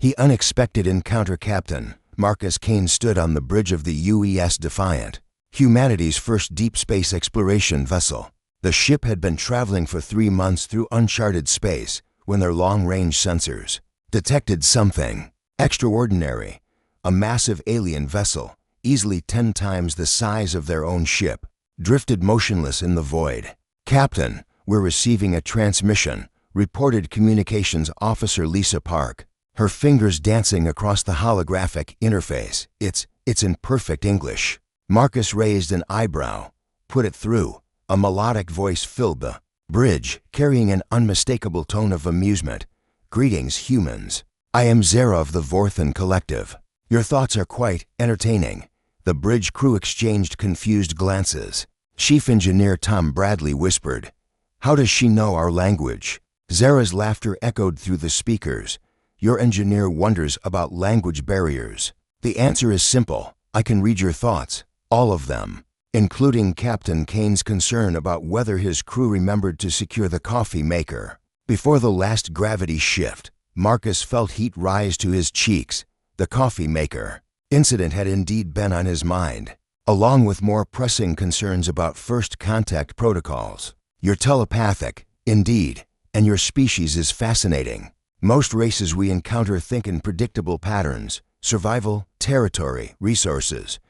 He unexpected encounter. Captain Marcus Kane stood on the bridge of the UES Defiant, humanity's first deep space exploration vessel. The ship had been traveling for 3 months through uncharted space when their long-range sensors detected something extraordinary. A massive alien vessel, easily 10 times the size of their own ship, drifted motionless in the void. "Captain, we're receiving a transmission," reported Communications Officer Lisa Park, her fingers dancing across the holographic interface. It's in perfect English." Marcus raised an eyebrow. "Put it through." A melodic voice filled the bridge, carrying an unmistakable tone of amusement. "Greetings, humans. I am Zara of the Vorthan Collective. Your thoughts are quite entertaining." The bridge crew exchanged confused glances. Chief Engineer Tom Bradley whispered, "How does she know our language?" Zara's laughter echoed through the speakers. "Your engineer wonders about language barriers. The answer is simple. I can read your thoughts, all of them, including Captain Kane's concern about whether his crew remembered to secure the coffee maker." Before the last gravity shift, Marcus felt heat rise to his cheeks. The coffee maker incident had indeed been on his mind, along with more pressing concerns about first contact protocols. "You're telepathic, indeed, and your species is fascinating. Most races we encounter think in predictable patterns: survival, territory, resources.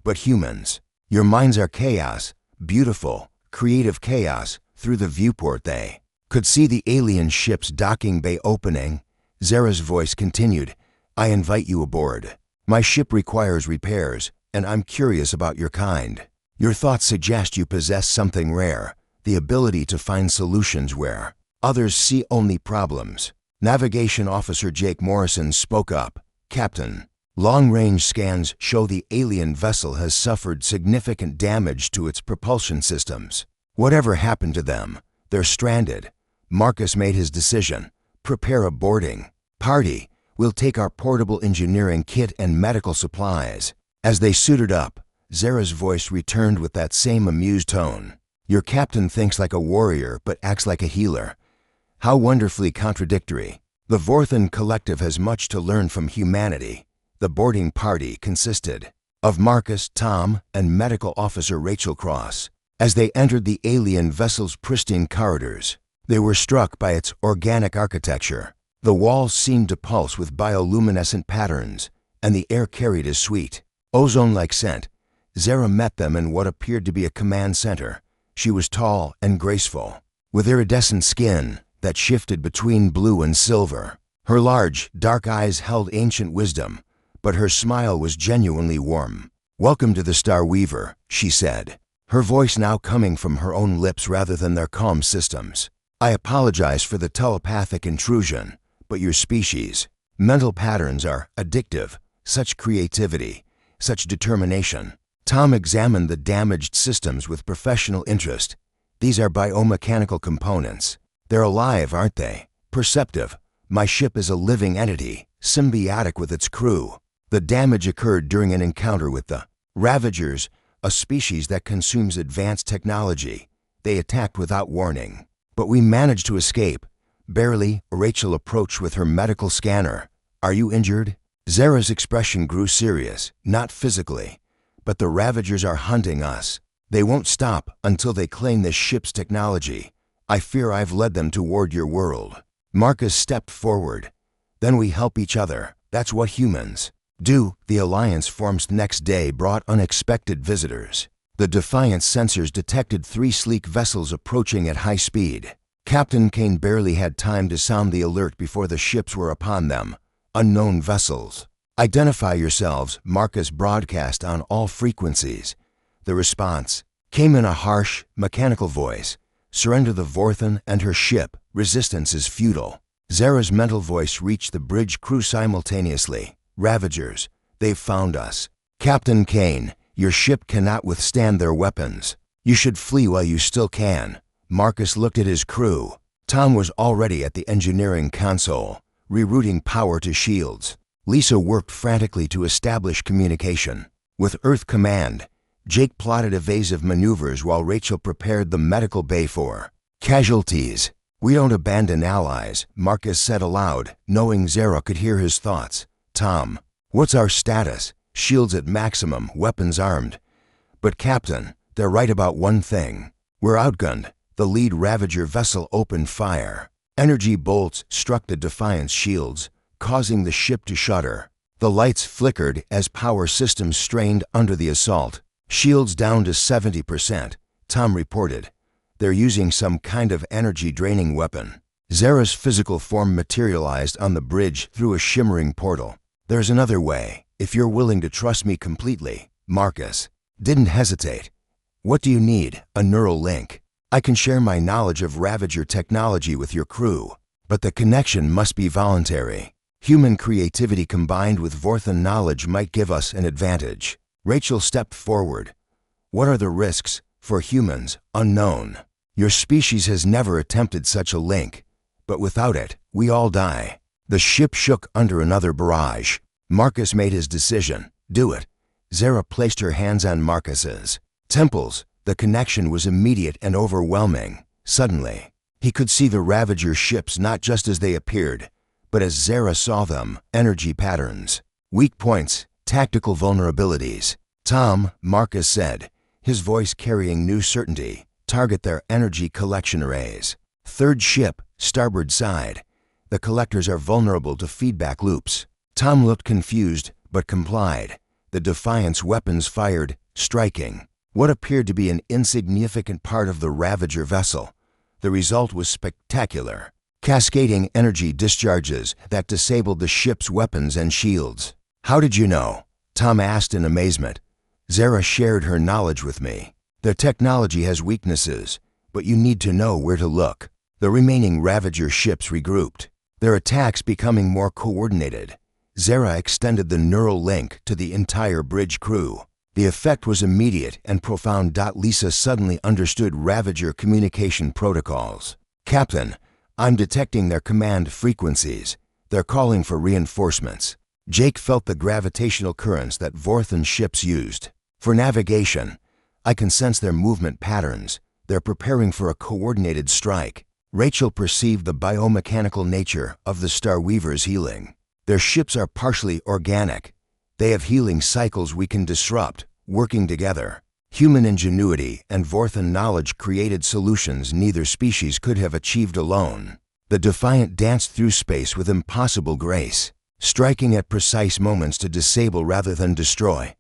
But humans, your minds are chaos, beautiful, creative chaos. Through the viewport they could see the alien ship's docking bay opening. Zara's voice continued, "I invite you aboard. My ship requires repairs, and I'm curious about your kind. Your thoughts suggest you possess something rare, the ability to find solutions where others see only problems." Navigation Officer Jake Morrison spoke up, "Captain, long-range scans show the alien vessel has suffered significant damage to its propulsion systems. Whatever happened to them, they're stranded." Marcus made his decision. "Prepare a boarding party. We'll take our portable engineering kit and medical supplies." As they suited up, Zara's voice returned with that same amused tone. "Your captain thinks like a warrior but acts like a healer. How wonderfully contradictory. The Vorthan Collective has much to learn from humanity." The boarding party consisted of Marcus, Tom, and Medical Officer Rachel Cross. As they entered the alien vessel's pristine corridors, they were struck by its organic architecture. The walls seemed to pulse with bioluminescent patterns, and the air carried a sweet, ozone-like scent. Zara met them in what appeared to be a command center. She was tall and graceful, with iridescent skin that shifted between blue and silver. Her large, dark eyes held ancient wisdom, but her smile was genuinely warm. "Welcome to the Star Weaver," she said, her voice now coming from her own lips rather than their calm systems. "I apologize for the telepathic intrusion, but your species' mental patterns are addictive. Such creativity, such determination." Tom examined the damaged systems with professional interest. "These are biomechanical components. They're alive, aren't they? Perceptive. My ship is a living entity, symbiotic with its crew." The damage occurred during an encounter with the Ravagers, a species that consumes advanced technology. They attacked without warning, but we managed to escape. Barely. Rachel approached with her medical scanner. "Are you injured?" Zara's expression grew serious, not physically, but the Ravagers are hunting us. They won't stop until they claim this ship's technology. I fear I've led them toward your world. Marcus stepped forward. "Then we help each other. That's what humans do." The alliance formed next day brought unexpected visitors. The Defiant sensors detected 3 sleek vessels approaching at high speed. Captain Kane barely had time to sound the alert before the ships were upon them. "Unknown vessels. Identify yourselves," Marcus broadcast on all frequencies. The response came in a harsh, mechanical voice. "Surrender the Vorthan and her ship. Resistance is futile." Zara's mental voice reached the bridge crew simultaneously. "Ravagers, they've found us. Captain Kane, your ship cannot withstand their weapons. You should flee while you still can." Marcus looked at his crew. Tom was already at the engineering console, rerouting power to shields. Lisa worked frantically to establish communication with Earth Command. Jake plotted evasive maneuvers while Rachel prepared the medical bay for casualties. We don't abandon allies, Marcus said aloud, knowing Zara could hear his thoughts. Tom, what's our status? Shields at maximum, weapons armed. But Captain, they're right about one thing. We're outgunned. The lead Ravager vessel opened fire. Energy bolts struck the Defiant's shields, causing the ship to shudder. The lights flickered as power systems strained under the assault. Shields down to 70%, Tom reported. They're using some kind of energy-draining weapon. Zara's physical form materialized on the bridge through a shimmering portal. There's another way, if you're willing to trust me completely. Marcus didn't hesitate. What do you need? A neural link. I can share my knowledge of Ravager technology with your crew, but the connection must be voluntary. Human creativity combined with Vorthan knowledge might give us an advantage. Rachel stepped forward. What are the risks? For humans, unknown. Your species has never attempted such a link, but without it, we all die. The ship shook under another barrage. Marcus made his decision. Do it. Zara placed her hands on Marcus's temples. The connection was immediate and overwhelming. Suddenly, he could see the Ravager ships not just as they appeared, but as Zara saw them, energy patterns, weak points, tactical vulnerabilities. Tom, Marcus said, his voice carrying new certainty, target their energy collection arrays. Third ship, starboard side. The collectors are vulnerable to feedback loops. Tom looked confused, but complied. The Defiant's weapons fired, striking what appeared to be an insignificant part of the Ravager vessel. The result was spectacular. Cascading energy discharges that disabled the ship's weapons and shields. How did you know? Tom asked in amazement. Zara shared her knowledge with me. Their technology has weaknesses, but you need to know where to look. The remaining Ravager ships regrouped, their attacks becoming more coordinated. Zara extended the neural link to the entire bridge crew. The effect was immediate and profound. Lisa suddenly understood Ravager communication protocols. Captain, I'm detecting their command frequencies. They're calling for reinforcements. Jake felt the gravitational currents that Vorthan ships used. For navigation, I can sense their movement patterns. They're preparing for a coordinated strike. Rachel perceived the biomechanical nature of the Starweaver's healing. Their ships are partially organic. They have healing cycles we can disrupt, working together. Human ingenuity and Vorthan knowledge created solutions neither species could have achieved alone. The Defiant danced through space with impossible grace, striking at precise moments to disable rather than destroy.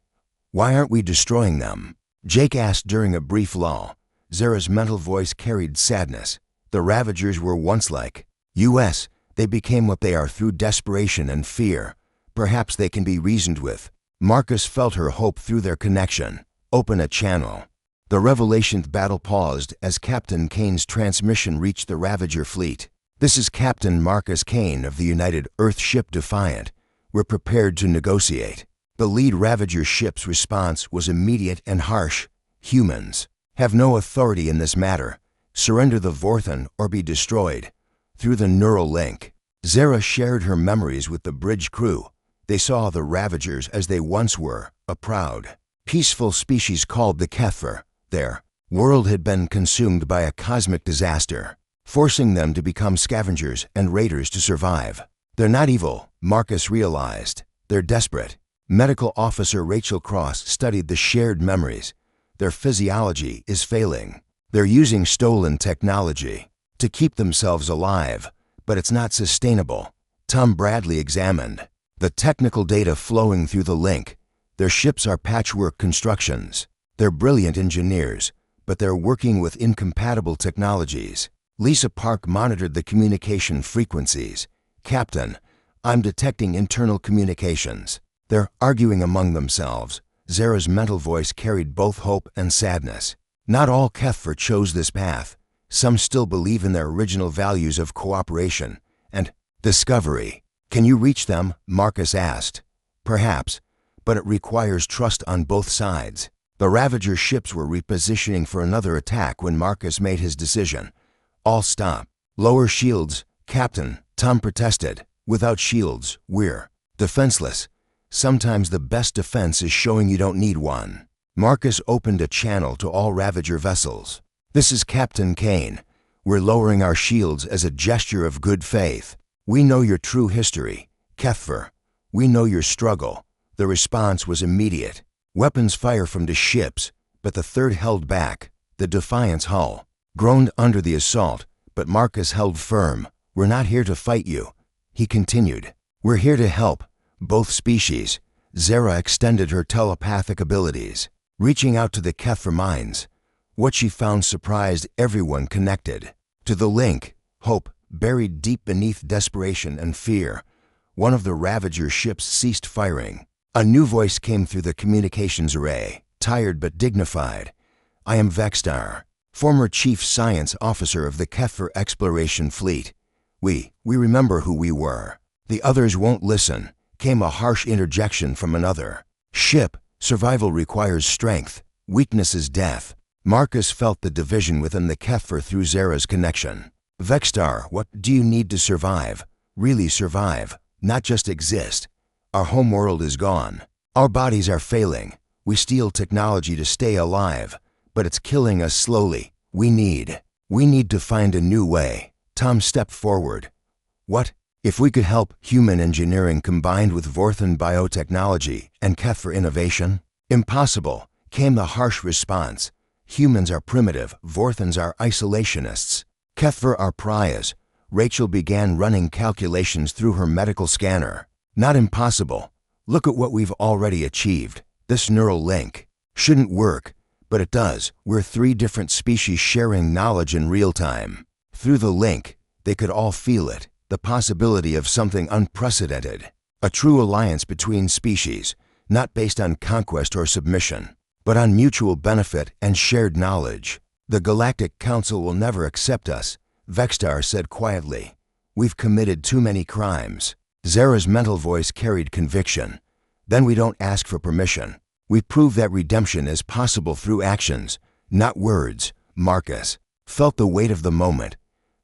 Why aren't we destroying them? Jake asked during a brief lull. Zara's mental voice carried sadness. The Ravagers were once like us. They became what they are through desperation and fear. Perhaps they can be reasoned with. Marcus felt her hope through their connection. Open a channel. The Revelation's battle paused as Captain Kane's transmission reached the Ravager fleet. This is Captain Marcus Kane of the United Earth ship Defiant. We're prepared to negotiate. The lead Ravager ship's response was immediate and harsh. Humans have no authority in this matter. Surrender the Vorthan or be destroyed. Through the neural link, Zara shared her memories with the bridge crew. They saw the Ravagers as they once were, a proud, peaceful species called the Kefir. Their world had been consumed by a cosmic disaster, forcing them to become scavengers and raiders to survive. They're not evil, Marcus realized. They're desperate. Medical officer Rachel Cross studied the shared memories. Their physiology is failing. They're using stolen technology to keep themselves alive, but it's not sustainable. Tom Bradley examined the technical data flowing through the link. Their ships are patchwork constructions. They're brilliant engineers, but they're working with incompatible technologies. Lisa Park monitored the communication frequencies. Captain, I'm detecting internal communications. They're arguing among themselves. Zara's mental voice carried both hope and sadness. Not all Kefir chose this path. Some still believe in their original values of cooperation and discovery. Can you reach them? Marcus asked. Perhaps, but it requires trust on both sides. The Ravager ships were repositioning for another attack when Marcus made his decision. All stop. Lower shields, Captain, Tom protested. Without shields, we're defenseless. Sometimes the best defense is showing you don't need one. Marcus opened a channel to all Ravager vessels. This is Captain Kane. We're lowering our shields as a gesture of good faith. We know your true history, Kefir. We know your struggle." The response was immediate. Weapons fire from the ships, but the third held back. The Defiant's hull groaned under the assault, but Marcus held firm. "We're not here to fight you," he continued. "We're here to help both species." Zara extended her telepathic abilities, reaching out to the Kefir minds. What she found surprised everyone connected to the link, hope buried deep beneath desperation and fear. One of the Ravager ships ceased firing. A new voice came through the communications array, tired but dignified. "I am Vextar, former Chief Science Officer of the Kefir Exploration Fleet. We remember who we were." "The others won't listen," came a harsh interjection from another ship. "Survival requires strength. Weakness is death." Marcus felt the division within the Kefir through Zara's connection. "Vextar, what do you need to survive? Really survive, not just exist. Our homeworld is gone. Our bodies are failing. We steal technology to stay alive, but it's killing us slowly. We need to find a new way." Tom stepped forward. "What? If we could help human engineering combined with Vorthan biotechnology and Kefir innovation?" "Impossible," came the harsh response. "Humans are primitive, Vorthans are isolationists. Kefir are pariahs." Rachel began running calculations through her medical scanner. "Not impossible. Look at what we've already achieved. This neural link shouldn't work, but it does. We're 3 different species sharing knowledge in real time. Through the link, they could all feel it. The possibility of something unprecedented. A true alliance between species, not based on conquest or submission, but on mutual benefit and shared knowledge." "The Galactic Council will never accept us," Vextar said quietly. "We've committed too many crimes." Zara's mental voice carried conviction. "Then we don't ask for permission. We prove that redemption is possible through actions, not words." Marcus felt the weight of the moment.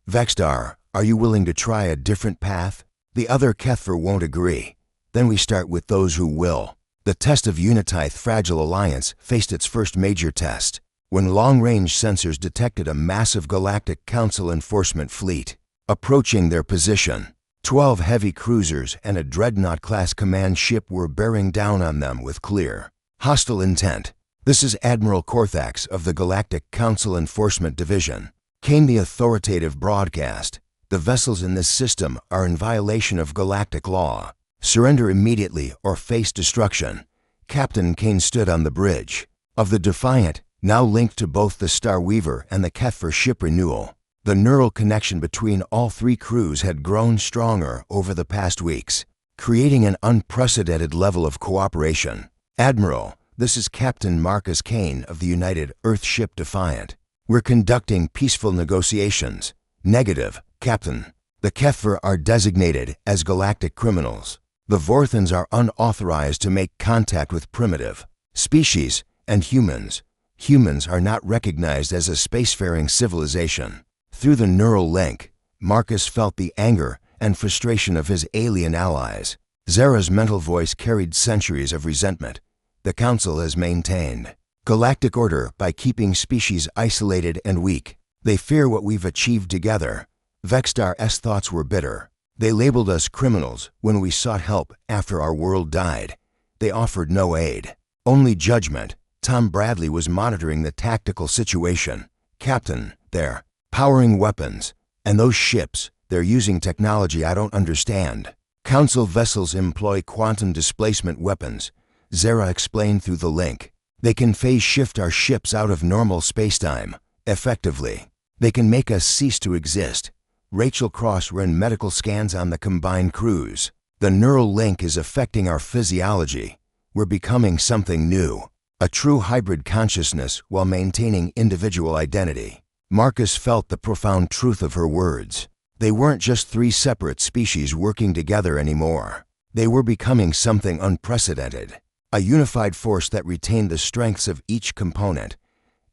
"Vextar, are you willing to try a different path? The other Kefir won't agree. Then we start with those who will." The test of Unitith's fragile alliance faced its first major test, when long-range sensors detected a massive Galactic Council enforcement fleet approaching their position. 12 heavy cruisers and a Dreadnought-class command ship were bearing down on them with clear, hostile intent. "This is Admiral Korthax of the Galactic Council Enforcement Division," came the authoritative broadcast. "The vessels in this system are in violation of galactic law. Surrender immediately or face destruction." Captain Kane stood on the bridge of the Defiant, now linked to both the Star Weaver and the Kefir ship renewal. The neural connection between all 3 crews had grown stronger over the past weeks, creating an unprecedented level of cooperation. "Admiral, this is Captain Marcus Kane of the United Earthship Defiant. We're conducting peaceful negotiations." "Negative, Captain. The Kefir are designated as galactic criminals. The Vorthans are unauthorized to make contact with primitive species and humans. Humans are not recognized as a spacefaring civilization." Through the neural link, Marcus felt the anger and frustration of his alien allies. Zara's mental voice carried centuries of resentment. "The Council has maintained galactic order by keeping species isolated and weak. They fear what we've achieved together." Vextar's thoughts were bitter. "They labeled us criminals when we sought help after our world died. They offered no aid, only judgment." Tom Bradley was monitoring the tactical situation. "Captain, they're powering weapons. And those ships, they're using technology I don't understand. Council vessels employ quantum displacement weapons," Zara explained through the link. "They can phase shift our ships out of normal spacetime, effectively. They can make us cease to exist." Rachel Cross ran medical scans on the combined crews. "The neural link is affecting our physiology. We're becoming something new. A true hybrid consciousness while maintaining individual identity." Marcus felt the profound truth of her words. They weren't just 3 separate species working together anymore. They were becoming something unprecedented. A unified force that retained the strengths of each component.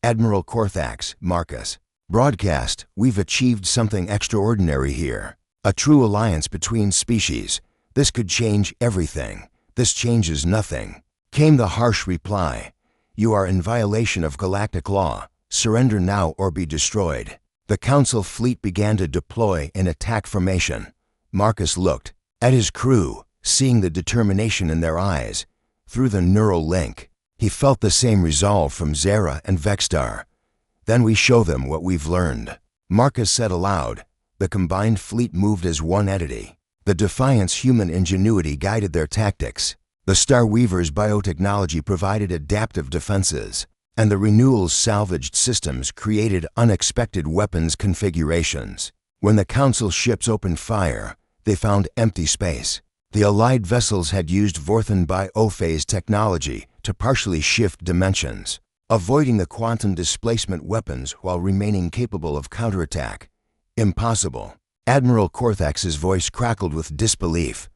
"Admiral Korthax, Marcus. Broadcast, we've achieved something extraordinary here. A true alliance between species. This could change everything." "This changes nothing," came the harsh reply. "You are in violation of galactic law. Surrender now or be destroyed." The Council fleet began to deploy in attack formation. Marcus looked at his crew, seeing the determination in their eyes. Through the neural link, he felt the same resolve from Zara and Vexstar. "Then we show them what we've learned," Marcus said aloud. The combined fleet moved as one entity. The Defiant's human ingenuity guided their tactics. The Star Weaver's biotechnology provided adaptive defenses, and the Renewal's salvaged systems created unexpected weapons configurations. When the Council ships opened fire, they found empty space. The Allied vessels had used Vorthan biophase technology to partially shift dimensions, avoiding the quantum displacement weapons while remaining capable of counterattack. Impossible. Admiral Corthax's voice crackled with disbelief.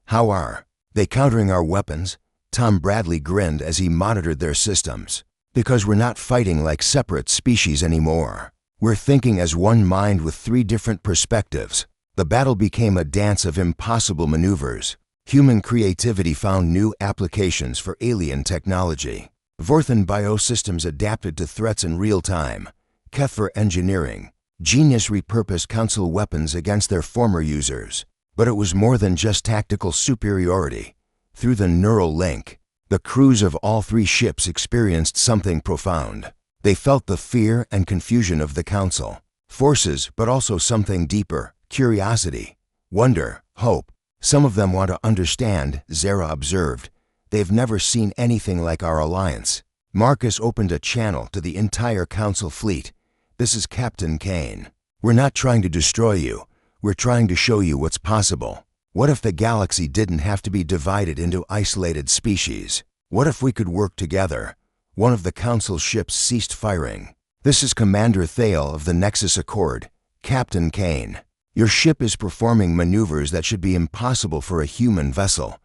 "How are they countering our weapons?" Tom Bradley grinned as he monitored their systems. "Because we're not fighting like separate species anymore. We're thinking as one mind with three different perspectives." The battle became a dance of impossible maneuvers. Human creativity found new applications for alien technology. Vorthan biosystems adapted to threats in real time. Kefir engineering. Genius repurposed Council weapons against their former users. But it was more than just tactical superiority. Through the neural link, the crews of all three ships experienced something profound. They felt the fear and confusion of the Council forces, but also something deeper: curiosity, wonder, hope. "Some of them want to understand," Zara observed. "They've never seen anything like our alliance." Marcus opened a channel to the entire Council fleet. "This is Captain Kane. We're not trying to destroy you. We're trying to show you what's possible. What if the galaxy didn't have to be divided into isolated species? What if we could work together?" One of the Council ships ceased firing. "This is Commander Thale of the Nexus Accord. Captain Kane. Your ship is performing maneuvers that should be impossible for a human vessel.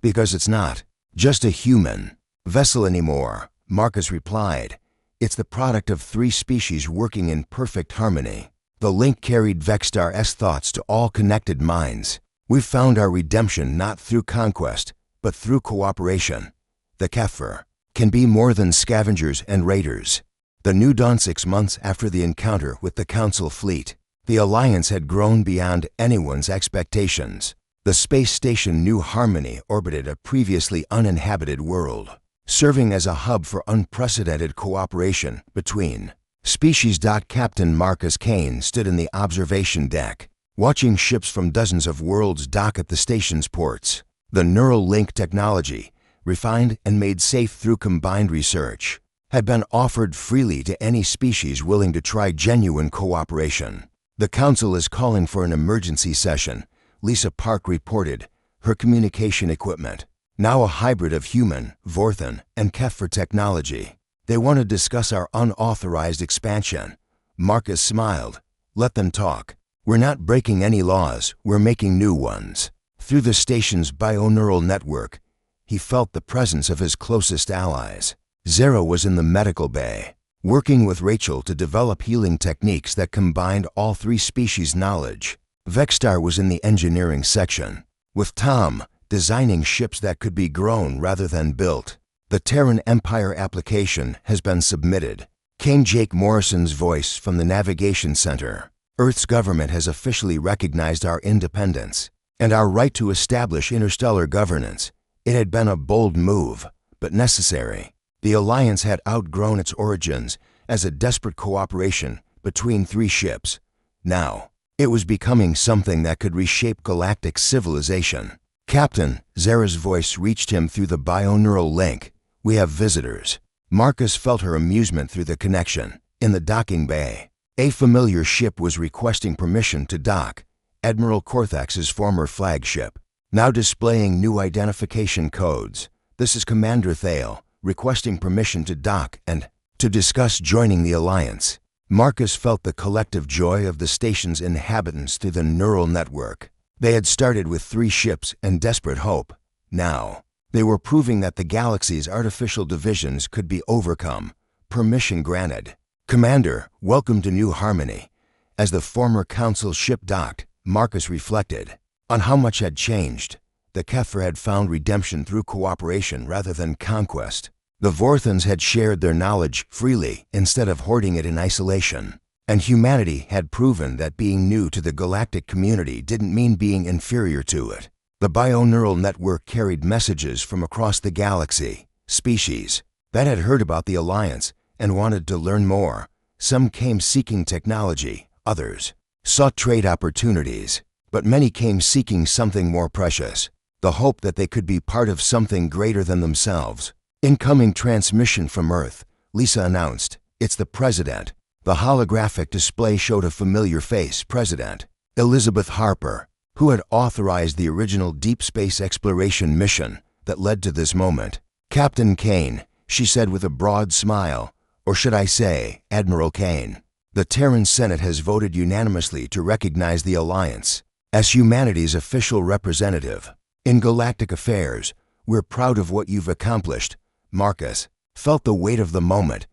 Because it's not just a human vessel anymore," Marcus replied. "It's the product of three species working in perfect harmony." The link carried Vexstar's thoughts to all connected minds. "We've found our redemption not through conquest, but through cooperation. The Kefir can be more than scavengers and raiders." The New Dawn 6 months after the encounter with the Council fleet, the Alliance had grown beyond anyone's expectations. The space station New Harmony orbited a previously uninhabited world, serving as a hub for unprecedented cooperation between species. Captain Marcus Kane stood in the observation deck, watching ships from dozens of worlds dock at the station's ports. The neural link technology, refined and made safe through combined research, had been offered freely to any species willing to try genuine cooperation. "The Council is calling for an emergency session," Lisa Park reported, her communication equipment now a hybrid of human, Vorthan, and Kefir technology. "They want to discuss our unauthorized expansion." Marcus smiled. "Let them talk. We're not breaking any laws, we're making new ones." Through the station's bioneural network, he felt the presence of his closest allies. Zara was in the medical bay, working with Rachel to develop healing techniques that combined all three species' knowledge. Vexstar was in the engineering section, with Tom designing ships that could be grown rather than built. "The Terran Empire application has been submitted," came Jake Morrison's voice from the navigation center. "Earth's government has officially recognized our independence and our right to establish interstellar governance." It had been a bold move, but necessary. The Alliance had outgrown its origins as a desperate cooperation between three ships. Now, it was becoming something that could reshape galactic civilization. "Captain," Zara's voice reached him through the bioneural link. "We have visitors." Marcus felt her amusement through the connection. In the docking bay, a familiar ship was requesting permission to dock. Admiral Corthax's former flagship, now displaying new identification codes. "This is Commander Thale, requesting permission to dock and to discuss joining the Alliance." Marcus felt the collective joy of the station's inhabitants through the neural network. They had started with three ships and desperate hope. Now, they were proving that the galaxy's artificial divisions could be overcome. Permission granted. "Commander, welcome to New Harmony." As the former Council ship docked, Marcus reflected on how much had changed. The Kefir had found redemption through cooperation rather than conquest. The Vorthans had shared their knowledge freely instead of hoarding it in isolation. And humanity had proven that being new to the galactic community didn't mean being inferior to it. The bioneural network carried messages from across the galaxy, species that had heard about the Alliance and wanted to learn more. Some came seeking technology, others sought trade opportunities, but many came seeking something more precious, the hope that they could be part of something greater than themselves. Incoming transmission from Earth, Lisa announced. It's the President. The holographic display showed a familiar face, President Elizabeth Harper, who had authorized the original deep space exploration mission that led to this moment. Captain Kane, she said with a broad smile, or should I say, Admiral Kane. The Terran Senate has voted unanimously to recognize the Alliance as humanity's official representative in galactic affairs. We're proud of what you've accomplished. Marcus felt the weight of the moment.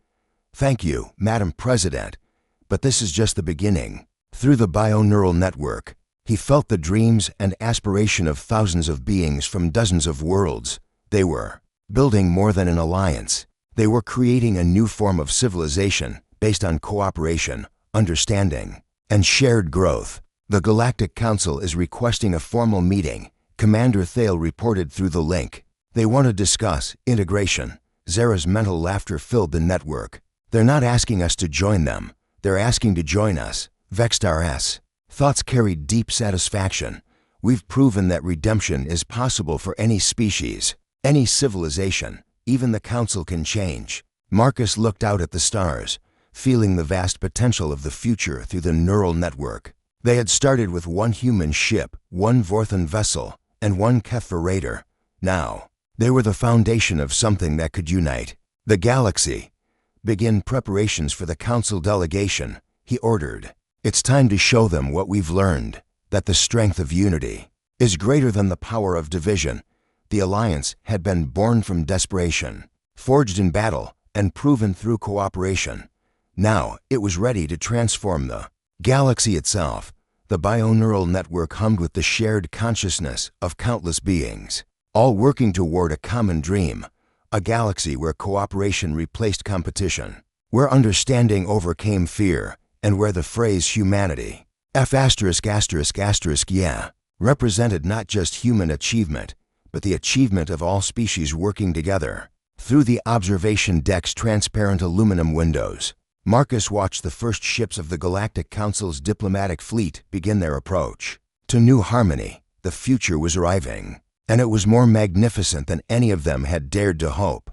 Thank you, Madam President, but this is just the beginning. Through the bioneural network, he felt the dreams and aspiration of thousands of beings from dozens of worlds. They were building more than an alliance. They were creating a new form of civilization based on cooperation, understanding, and shared growth. The Galactic Council is requesting a formal meeting, Commander Thale reported through the link. They want to discuss integration. Zara's mental laughter filled the network. They're not asking us to join them. They're asking to join us. Vextar's thoughts carried deep satisfaction. We've proven that redemption is possible for any species, any civilization. Even the Council can change. Marcus looked out at the stars, feeling the vast potential of the future through the neural network. They had started with one human ship, one Vorthan vessel, and one Kepha raider. Now, they were the foundation of something that could unite the galaxy. Begin preparations for the Council delegation, he ordered. It's time to show them what we've learned, that the strength of unity is greater than the power of division. The Alliance had been born from desperation, forged in battle, and proven through cooperation. Now it was ready to transform the galaxy itself. The bioneural network hummed with the shared consciousness of countless beings, all working toward a common dream, a galaxy where cooperation replaced competition, where understanding overcame fear, and where the phrase humanity, F*****, represented not just human achievement, but the achievement of all species working together. Through the observation deck's transparent aluminum windows, Marcus watched the first ships of the Galactic Council's diplomatic fleet begin their approach. To New Harmony, the future was arriving, and it was more magnificent than any of them had dared to hope.